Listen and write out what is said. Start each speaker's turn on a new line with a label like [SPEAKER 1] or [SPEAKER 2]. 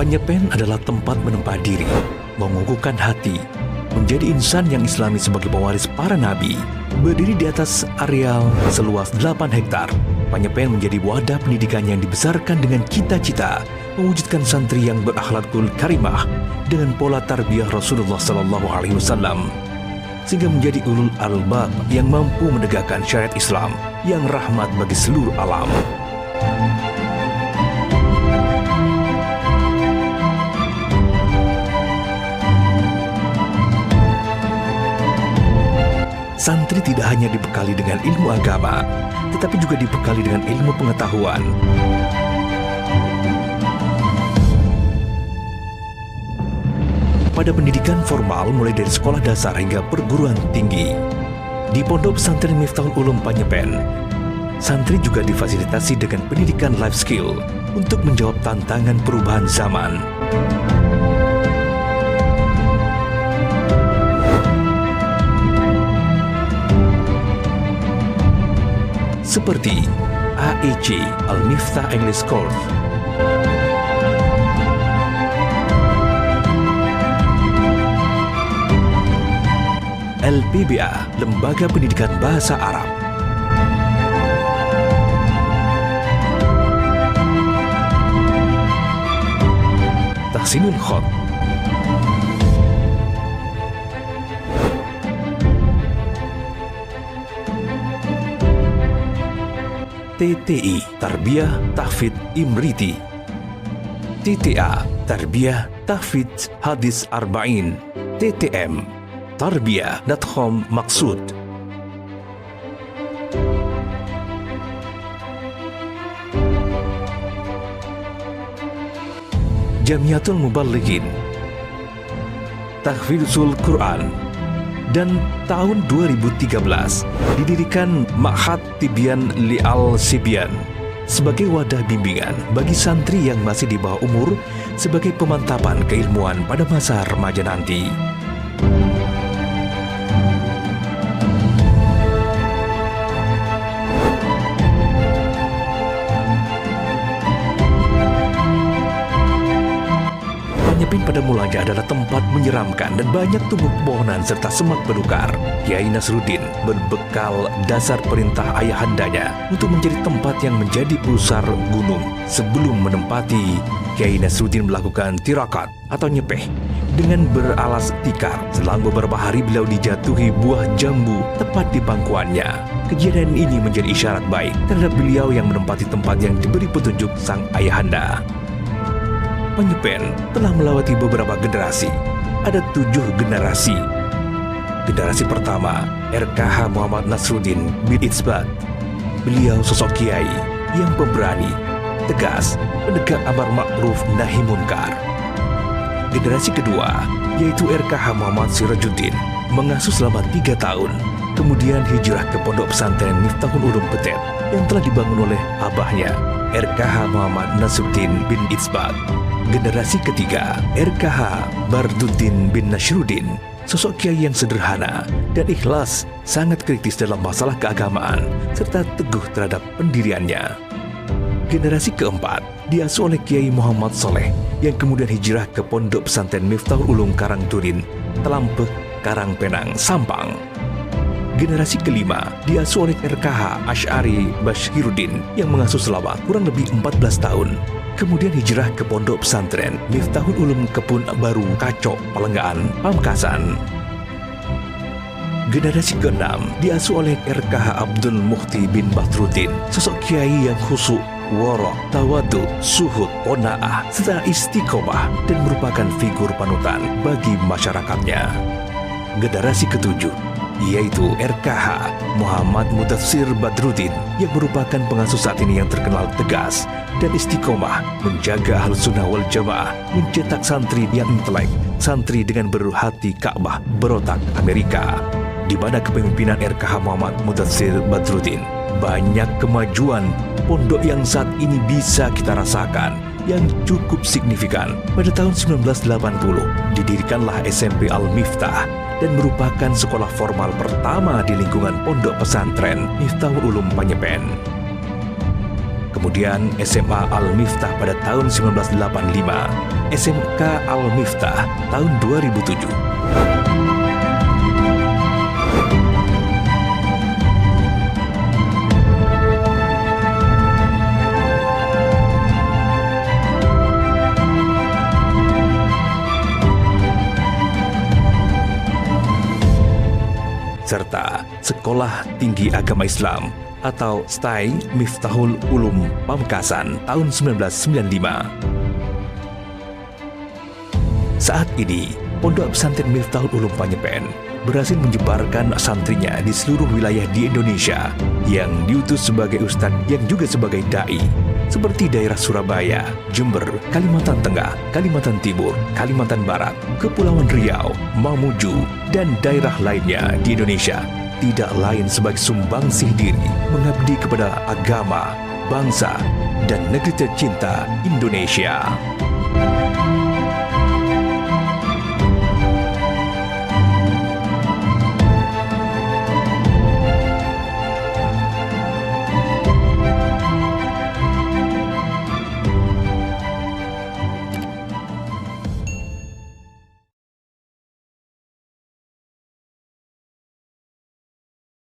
[SPEAKER 1] Panyepen adalah tempat menempah diri, mengukuhkan hati, menjadi insan yang islami sebagai pewaris para nabi. Berdiri di atas areal seluas 8 hektar, Panyepen menjadi wadah pendidikan yang dibesarkan dengan cita-cita mewujudkan santri yang berakhlakul karimah dengan pola tarbiyah Rasulullah SAW, sehingga menjadi ulul albab yang mampu menegakkan syariat Islam yang rahmat bagi seluruh alam. Santri tidak hanya dibekali dengan ilmu agama, tetapi juga dibekali dengan ilmu pengetahuan. Pada pendidikan formal mulai dari sekolah dasar hingga perguruan tinggi, di Pondok Pesantren Miftahul Ulum Panyepen, santri juga difasilitasi dengan pendidikan life skill untuk menjawab tantangan perubahan zaman. Seperti AEC Al-Miftah English Course, LPBA Lembaga Pendidikan Bahasa Arab, Tahsinul Khot, TTI Tarbiyah Tahfidz Imriti, TTA Tarbiyah Tahfidz Hadis Arba'in, TTM Tarbiyah Nadkhom Maksud. Jamiatul Muballighin, Tahfidzul Quran. Dan tahun 2013 didirikan Ma'had Tibyan Li'al Sibyan sebagai wadah bimbingan bagi santri yang masih di bawah umur sebagai pemantapan keilmuan pada masa remaja nanti. Panyepen pada mulanya adalah tempat menyeramkan dan banyak tumbuh pepohonan serta semak belukar. Kiai Nasruddin berbekal dasar perintah ayahandanya untuk menjadi tempat yang menjadi pusar gunung. Sebelum menempati, Kiai Nasruddin melakukan tirakat atau nyepeh dengan beralas tikar. Selang beberapa hari beliau dijatuhi buah jambu tepat di pangkuannya. Kejadian ini menjadi isyarat baik terhadap beliau yang menempati tempat yang diberi petunjuk sang ayahanda. Panyepen telah melewati beberapa generasi. Ada 7 generasi. Generasi pertama, RKH Muhammad Nasruddin bin Itsbad. Beliau sosok kiai yang pemberani, tegas, penegak amar ma'ruf nahi munkar. Generasi kedua, yaitu RKH Muhammad Sirajuddin, mengasuh selama 3 tahun. Kemudian hijrah ke Pondok Pesantren Miftahul Ulum Petet yang telah dibangun oleh abahnya, RKH Muhammad Nasruddin bin Itsbad. Generasi ketiga, RKH Barduddin bin Nasruddin, sosok kiai yang sederhana dan ikhlas, sangat kritis dalam masalah keagamaan, serta teguh terhadap pendiriannya. Generasi keempat, diasuh oleh Kiai Muhammad Soleh, yang kemudian hijrah ke Pondok Pesantren Miftahul Ulum Karangturin, Telampeh, Karangpenang, Sampang. Generasi kelima, diasuh oleh RKH Asy'ari Bashiruddin, yang mengasuh selama kurang lebih 14 tahun. Kemudian hijrah ke Pondok Pesantren Miftahul Ulum Kebun Baru Kacok, Palenggaan, Pamekasan. Generasi keenam diasuh oleh RKH Abdul Mukhti bin Badruddin, sosok kiai yang khusyuk, warok, tawadu, suhud, qanaah, serta istiqomah dan merupakan figur panutan bagi masyarakatnya. Generasi ketujuh yaitu RKH Muhammad Mudatsir Badruddin, yang merupakan pengasuh saat ini yang terkenal tegas dan istiqomah menjaga Ahlus Sunnah wal Jamaah, mencetak santri yang intelek, santri dengan berhati Ka'bah, berotak Amerika. Di mana kepemimpinan RKH Muhammad Mudatsir Badruddin, banyak kemajuan pondok yang saat ini bisa kita rasakan yang cukup signifikan. Pada tahun 1980 didirikanlah SMP Al-Miftah dan merupakan sekolah formal pertama di lingkungan Pondok Pesantren Miftahul Ulum Panyepen. Kemudian SMA Al-Miftah pada tahun 1985, SMK Al-Miftah tahun 2007. Serta Sekolah Tinggi Agama Islam atau STAI Miftahul Ulum Pamekasan tahun 1995. Saat ini, Pondok Pesantren Miftahul Ulum Panyepen berhasil menyebarkan santrinya di seluruh wilayah di Indonesia yang diutus sebagai ustadz yang juga sebagai dai, seperti daerah Surabaya, Jember, Kalimantan Tengah, Kalimantan Timur, Kalimantan Barat, Kepulauan Riau, Mamuju, dan daerah lainnya di Indonesia. Tidak lain sebagai sumbangsih diri mengabdi kepada agama, bangsa, dan negeri tercinta Indonesia.